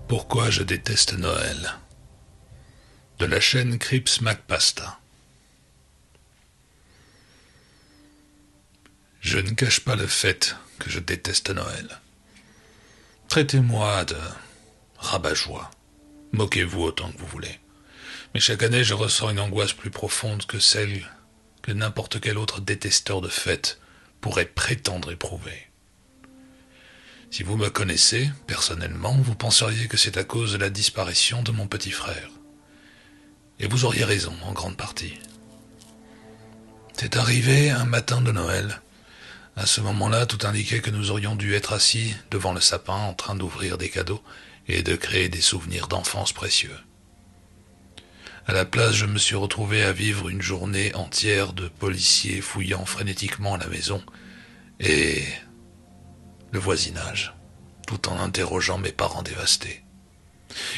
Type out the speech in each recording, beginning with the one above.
Pourquoi je déteste Noël? De la chaîne Crips McPasta. Je ne cache pas le fait que je déteste Noël. Traitez-moi de rabat-joie. Moquez-vous autant que vous voulez. Mais chaque année, je ressens une angoisse plus profonde que celle que n'importe quel autre détesteur de fête pourrait prétendre éprouver. Si vous me connaissez, personnellement, vous penseriez que c'est à cause de la disparition de mon petit frère. Et vous auriez raison, en grande partie. C'est arrivé un matin de Noël. À ce moment-là, tout indiquait que nous aurions dû être assis devant le sapin en train d'ouvrir des cadeaux et de créer des souvenirs d'enfance précieux. À la place, je me suis retrouvé à vivre une journée entière de policiers fouillant frénétiquement la maison et le voisinage, tout en interrogeant mes parents dévastés.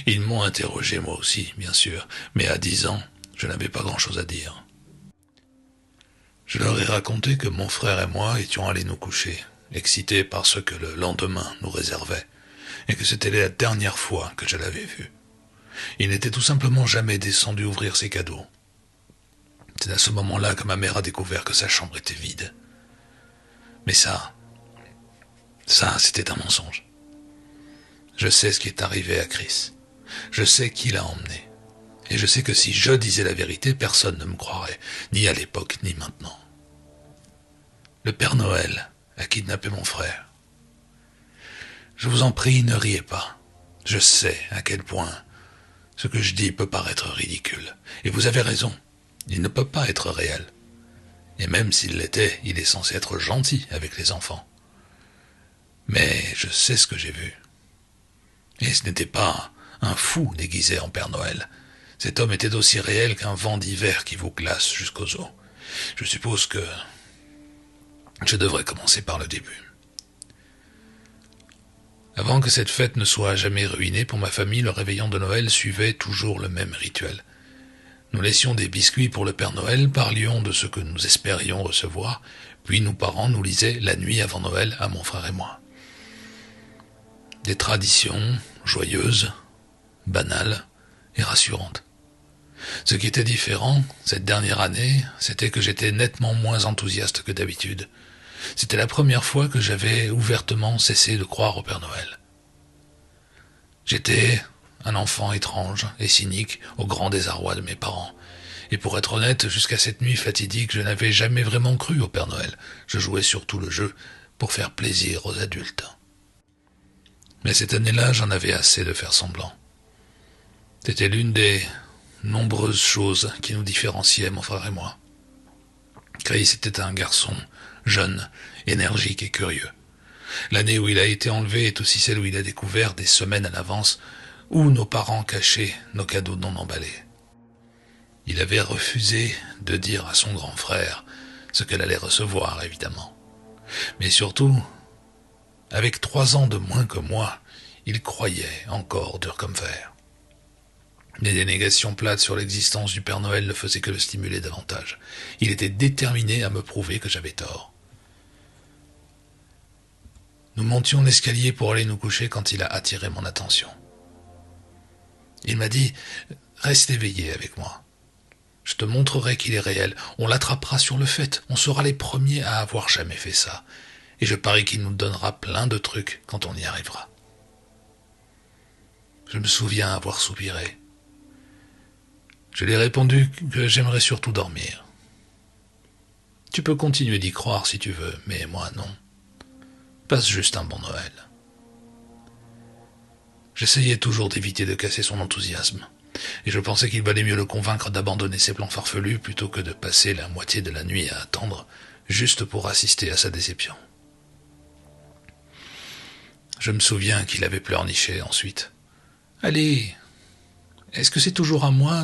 Ils m'ont interrogé moi aussi, bien sûr, mais à 10 ans, je n'avais pas grand-chose à dire. Je leur ai raconté que mon frère et moi étions allés nous coucher, excités par ce que le lendemain nous réservait, et que c'était la dernière fois que je l'avais vu. Il n'était tout simplement jamais descendu ouvrir ses cadeaux. C'est à ce moment-là que ma mère a découvert que sa chambre était vide. Mais ça, c'était un mensonge. Je sais ce qui est arrivé à Chris. Je sais qui l'a emmené. Et je sais que si je disais la vérité, personne ne me croirait, ni à l'époque, ni maintenant. Le Père Noël a kidnappé mon frère. Je vous en prie, ne riez pas. Je sais à quel point ce que je dis peut paraître ridicule. Et vous avez raison, il ne peut pas être réel. Et même s'il l'était, il est censé être gentil avec les enfants. Mais je sais ce que j'ai vu. Et ce n'était pas un fou déguisé en Père Noël. Cet homme était aussi réel qu'un vent d'hiver qui vous glace jusqu'aux os. Je suppose que je devrais commencer par le début. Avant que cette fête ne soit jamais ruinée pour ma famille, le réveillon de Noël suivait toujours le même rituel. Nous laissions des biscuits pour le Père Noël, parlions de ce que nous espérions recevoir, puis nos parents nous lisaient la nuit avant Noël à mon frère et moi. Des traditions joyeuses, banales et rassurantes. Ce qui était différent, cette dernière année, c'était que j'étais nettement moins enthousiaste que d'habitude. C'était la première fois que j'avais ouvertement cessé de croire au Père Noël. J'étais un enfant étrange et cynique au grand désarroi de mes parents. Et pour être honnête, jusqu'à cette nuit fatidique, je n'avais jamais vraiment cru au Père Noël. Je jouais surtout le jeu pour faire plaisir aux adultes. Mais cette année-là, j'en avais assez de faire semblant. C'était l'une des nombreuses choses qui nous différenciaient, mon frère et moi. Chris était un garçon jeune, énergique et curieux. L'année où il a été enlevé est aussi celle où il a découvert des semaines à l'avance où nos parents cachaient nos cadeaux non emballés. Il avait refusé de dire à son grand frère ce qu'elle allait recevoir, évidemment. Mais surtout, avec 3 ans de moins que moi, il croyait encore dur comme fer. Les dénégations plates sur l'existence du Père Noël ne faisaient que le stimuler davantage. Il était déterminé à me prouver que j'avais tort. Nous montions l'escalier pour aller nous coucher quand il a attiré mon attention. Il m'a dit « Reste éveillé avec moi. Je te montrerai qu'il est réel. On l'attrapera sur le fait. On sera les premiers à avoir jamais fait ça. Et je parie qu'il nous donnera plein de trucs quand on y arrivera. » Je me souviens avoir soupiré. Je lui ai répondu que j'aimerais surtout dormir. Tu peux continuer d'y croire si tu veux, mais moi non. Passe juste un bon Noël. J'essayais toujours d'éviter de casser son enthousiasme, et je pensais qu'il valait mieux le convaincre d'abandonner ses plans farfelus plutôt que de passer la moitié de la nuit à attendre, juste pour assister à sa déception. Je me souviens qu'il avait pleurniché ensuite. « Allez, est-ce que c'est toujours à moi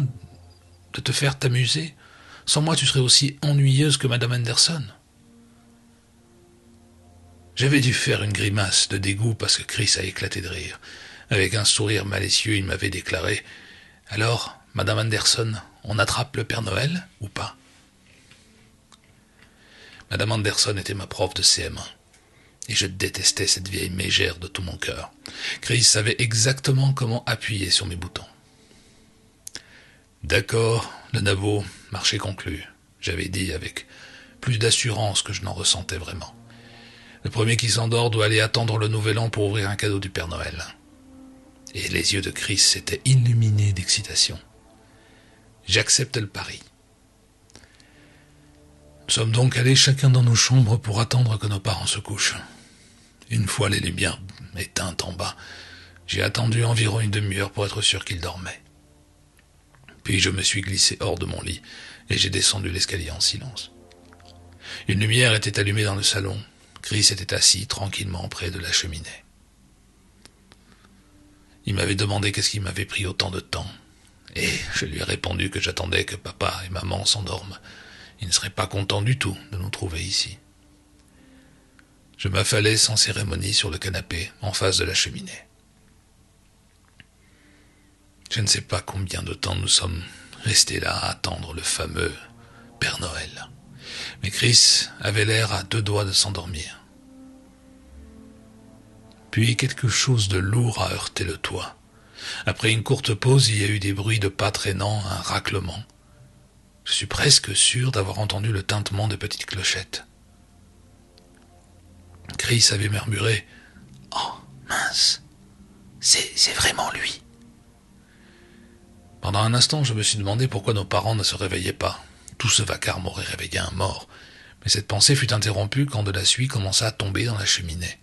de te faire t'amuser? Sans moi, tu serais aussi ennuyeuse que Madame Anderson. » J'avais dû faire une grimace de dégoût parce que Chris a éclaté de rire. Avec un sourire malicieux, il m'avait déclaré « Alors, Madame Anderson, on attrape le Père Noël ou pas ?» Madame Anderson était ma prof de CM1. et je détestais cette vieille mégère de tout mon cœur. Chris savait exactement comment appuyer sur mes boutons. D'accord, le Nabo, marché conclu, j'avais dit avec plus d'assurance que je n'en ressentais vraiment. Le premier qui s'endort doit aller attendre le nouvel an pour ouvrir un cadeau du Père Noël. Et les yeux de Chris s'étaient illuminés d'excitation. J'accepte le pari. Nous sommes donc allés chacun dans nos chambres pour attendre que nos parents se couchent. Une fois les lumières éteintes en bas, j'ai attendu environ une demi-heure pour être sûr qu'ils dormaient. Puis je me suis glissé hors de mon lit et j'ai descendu l'escalier en silence. Une lumière était allumée dans le salon. Chris était assis tranquillement près de la cheminée. Il m'avait demandé qu'est-ce qui m'avait pris autant de temps, et je lui ai répondu que j'attendais que papa et maman s'endorment. Ils ne seraient pas contents du tout de nous trouver ici. Je m'affalai sans cérémonie sur le canapé, en face de la cheminée. Je ne sais pas combien de temps nous sommes restés là à attendre le fameux Père Noël. Mais Chris avait l'air à 2 doigts de s'endormir. Puis quelque chose de lourd a heurté le toit. Après une courte pause, il y a eu des bruits de pas traînants, un raclement. Je suis presque sûr d'avoir entendu le tintement de petites clochettes. Chris avait murmuré « Oh, mince, c'est vraiment lui !» Pendant un instant, je me suis demandé pourquoi nos parents ne se réveillaient pas. Tout ce vacarme aurait réveillé un mort. Mais cette pensée fut interrompue quand de la suie commença à tomber dans la cheminée.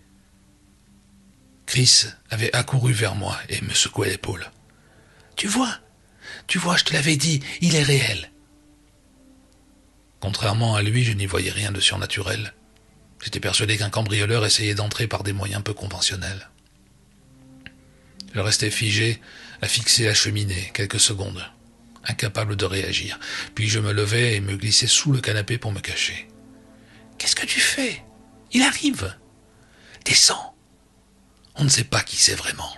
Chris avait accouru vers moi et me secouait l'épaule. « Tu vois, je te l'avais dit, il est réel. » Contrairement à lui, je n'y voyais rien de surnaturel. J'étais persuadé qu'un cambrioleur essayait d'entrer par des moyens peu conventionnels. Je restais figé, à fixer la cheminée quelques secondes, incapable de réagir. Puis je me levai et me glissai sous le canapé pour me cacher. « Qu'est-ce que tu fais ? Il arrive ! Descends ! On ne sait pas qui c'est vraiment. »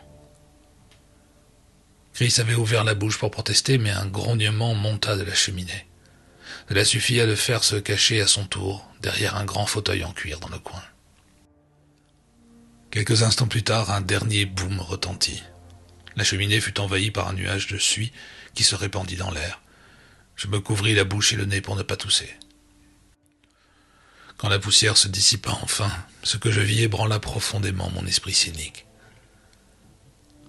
Chris avait ouvert la bouche pour protester, mais un grognement monta de la cheminée. Cela suffit à le faire se cacher à son tour, derrière un grand fauteuil en cuir dans le coin. Quelques instants plus tard, un dernier boum retentit. La cheminée fut envahie par un nuage de suie qui se répandit dans l'air. Je me couvris la bouche et le nez pour ne pas tousser. Quand la poussière se dissipa enfin, ce que je vis ébranla profondément mon esprit cynique.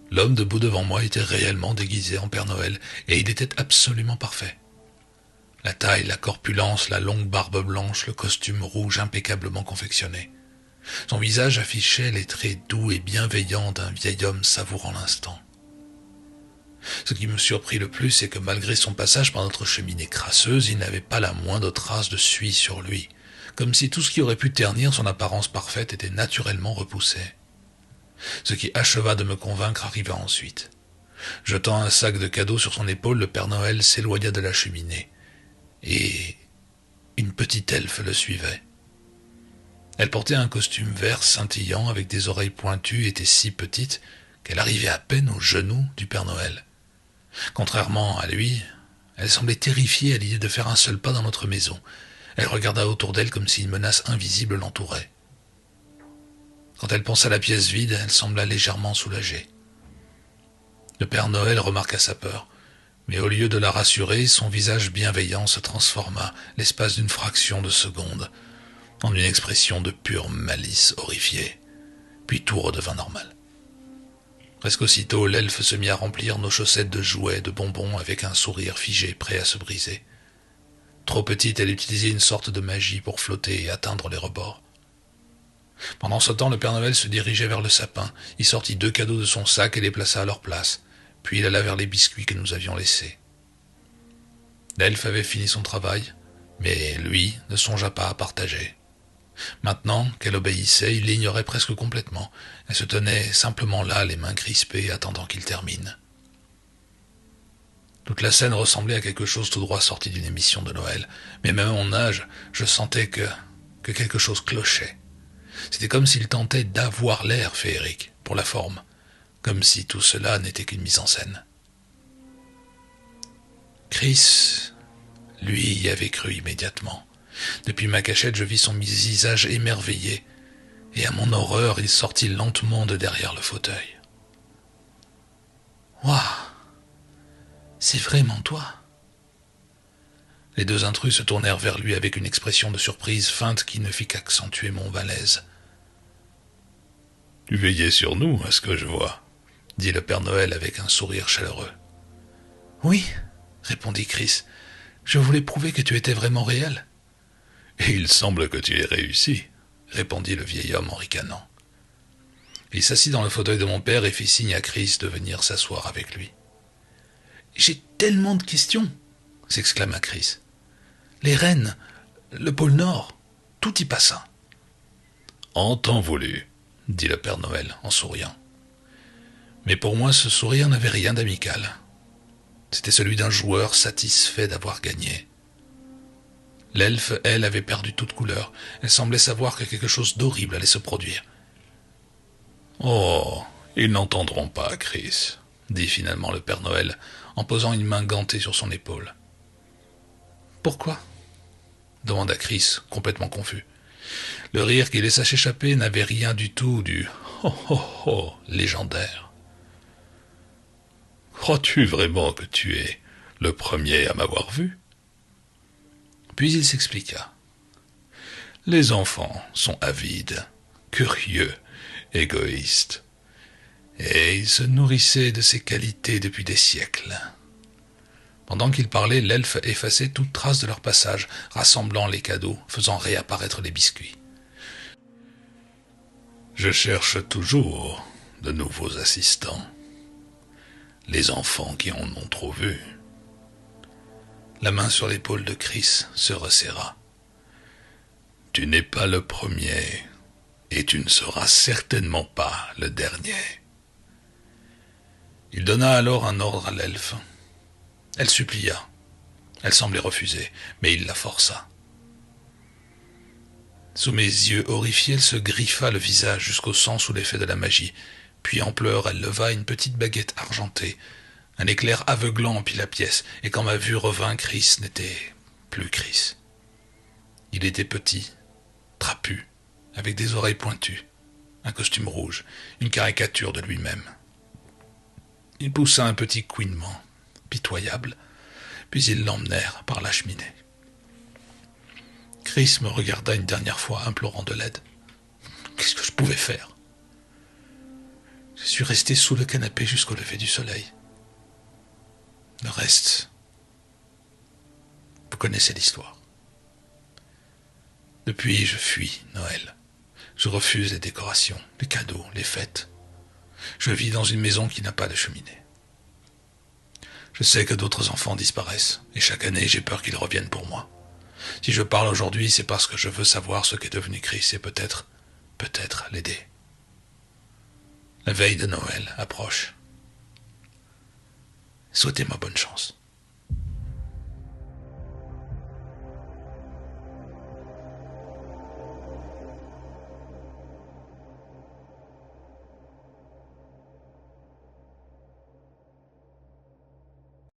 L'homme debout devant moi était réellement déguisé en Père Noël, et il était absolument parfait. La taille, la corpulence, la longue barbe blanche, le costume rouge impeccablement confectionné. Son visage affichait les traits doux et bienveillants d'un vieil homme savourant l'instant. Ce qui me surprit le plus, c'est que malgré son passage par notre cheminée crasseuse, il n'avait pas la moindre trace de suie sur lui, comme si tout ce qui aurait pu ternir son apparence parfaite était naturellement repoussé. Ce qui acheva de me convaincre arriva ensuite. Jetant un sac de cadeaux sur son épaule, le Père Noël s'éloigna de la cheminée, et une petite elfe le suivait. Elle portait un costume vert scintillant avec des oreilles pointues et était si petite qu'elle arrivait à peine aux genoux du Père Noël. Contrairement à lui, elle semblait terrifiée à l'idée de faire un seul pas dans notre maison. Elle regarda autour d'elle comme si une menace invisible l'entourait. Quand elle pensa la pièce vide, elle sembla légèrement soulagée. Le Père Noël remarqua sa peur, mais au lieu de la rassurer, son visage bienveillant se transforma, l'espace d'une fraction de seconde, en une expression de pure malice horrifiée. Puis tout redevint normal. Presque aussitôt, l'elfe se mit à remplir nos chaussettes de jouets, de bonbons, avec un sourire figé, prêt à se briser. Trop petite, elle utilisait une sorte de magie pour flotter et atteindre les rebords. Pendant ce temps, le Père Noël se dirigeait vers le sapin. Il sortit 2 cadeaux de son sac et les plaça à leur place. Puis il alla vers les biscuits que nous avions laissés. L'elfe avait fini son travail, mais lui ne songea pas à partager. Maintenant qu'elle obéissait, il l'ignorait presque complètement. Elle se tenait simplement là, les mains crispées, attendant qu'il termine. Toute la scène ressemblait à quelque chose tout droit sorti d'une émission de Noël. Mais même à mon âge, je sentais que quelque chose clochait. C'était comme s'il tentait d'avoir l'air féerique, pour la forme, comme si tout cela n'était qu'une mise en scène. Chris, lui, y avait cru immédiatement. Depuis ma cachette, je vis son visage émerveillé, et à mon horreur, il sortit lentement de derrière le fauteuil. « Waouh, c'est vraiment toi !» Les deux intrus se tournèrent vers lui avec une expression de surprise feinte qui ne fit qu'accentuer mon malaise. « Tu veillais sur nous, à ce que je vois, » dit le Père Noël avec un sourire chaleureux. « Oui, » répondit Chris, « je voulais prouver que tu étais vraiment réel. »« Et il semble que tu aies réussi, » répondit le vieil homme en ricanant. Il s'assit dans le fauteuil de mon père et fit signe à Chris de venir s'asseoir avec lui. « J'ai tellement de questions !» s'exclama Chris. « Les rennes, le pôle Nord, tout y passa. »« En temps voulu, » dit le Père Noël en souriant. Mais pour moi, ce sourire n'avait rien d'amical. C'était celui d'un joueur satisfait d'avoir gagné. L'elfe, elle, avait perdu toute couleur. Elle semblait savoir que quelque chose d'horrible allait se produire. « Oh, ils n'entendront pas, Chris, » dit finalement le Père Noël, en posant une main gantée sur son épaule. « Pourquoi ?» demanda Chris, complètement confus. Le rire qu'il laissa s'échapper n'avait rien du tout du « oh oh oh » légendaire. « Crois-tu vraiment que tu es le premier à m'avoir vu ?» Puis il s'expliqua. « Les enfants sont avides, curieux, égoïstes, et ils se nourrissaient de ces qualités depuis des siècles. » Pendant qu'il parlait, l'elfe effaçait toute trace de leur passage, rassemblant les cadeaux, faisant réapparaître les biscuits. « Je cherche toujours de nouveaux assistants. Les enfants qui en ont trop vu. » La main sur l'épaule de Chris se resserra. « Tu n'es pas le premier, et tu ne seras certainement pas le dernier. » Il donna alors un ordre à l'elfe. Elle supplia. Elle semblait refuser, mais il la força. Sous mes yeux horrifiés, elle se griffa le visage jusqu'au sang sous l'effet de la magie, puis en pleurs, elle leva une petite baguette argentée. Un éclair aveuglant emplit la pièce, et quand ma vue revint, Chris n'était plus Chris. Il était petit, trapu, avec des oreilles pointues, un costume rouge, une caricature de lui-même. Il poussa un petit couinement, pitoyable, puis ils l'emmenèrent par la cheminée. Chris me regarda une dernière fois, implorant de l'aide. Qu'est-ce que je pouvais faire? Je suis resté sous le canapé jusqu'au lever du soleil. Le reste, vous connaissez l'histoire. Depuis, je fuis Noël. Je refuse les décorations, les cadeaux, les fêtes. Je vis dans une maison qui n'a pas de cheminée. Je sais que d'autres enfants disparaissent, et chaque année j'ai peur qu'ils reviennent pour moi. Si je parle aujourd'hui, c'est parce que je veux savoir ce qu'est devenu Chris et peut-être l'aider. La veille de Noël approche. Souhaitez-moi bonne chance.